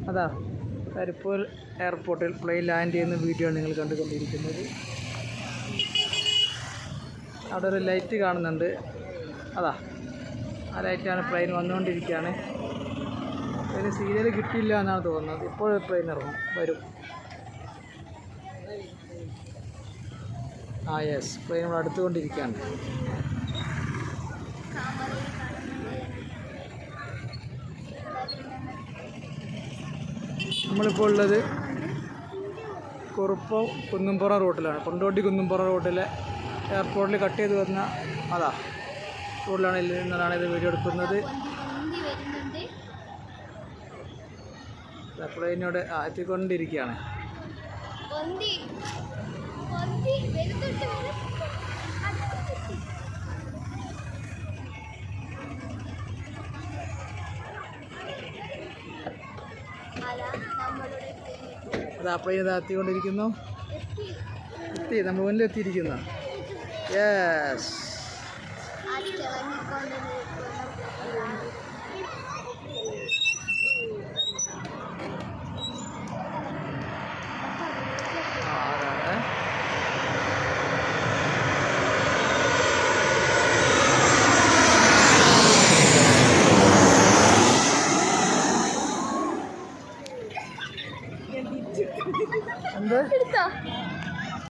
അതാ കരിപ്പൂർ എയർപോർട്ടിൽ plain land ചെയ്യുന്ന വീഡിയോ ആണ് നിങ്ങൾ കണ്ടുകൊണ്ടിരിക്കുന്നത്. അവിടെ ഒരു ലൈറ്റ് കാണുന്നുണ്ട്. അതാ ആ ലൈറ്റാണ്. പ്ലെയിൻ വന്നുകൊണ്ടിരിക്കുകയാണ്. അതിന് സീരിയൽ കിട്ടിയില്ല എന്നാണ് തോന്നുന്നത്. ഇപ്പോൾ പ്ലെയിൻ വരും. യെസ്, പ്ലെയിൻ ഇവിടെ അടുത്തുകൊണ്ടിരിക്കുകയാണ്. നമ്മളിപ്പോൾ ഉള്ളത് കുറുപ്പം കുന്നുംപുറം റൂട്ടിലാണ്. കൊണ്ടോട്ടി കുന്നുംപുറം റൂട്ടിലെ എയർപോർട്ടിൽ കട്ട് ചെയ്ത് വന്ന റോഡിലാണ് നിന്നാണ് ഇത് വീഡിയോ എടുക്കുന്നത്. പ്ലെയിനോട് എത്തിക്കൊണ്ടിരിക്കുകയാണ്. പ്ലെയിൻ എത്തിക്കൊണ്ടിരിക്കുന്നു. നമ്മൾ മുന്നിൽ എത്തിയിരിക്കുന്നു. യെസ്.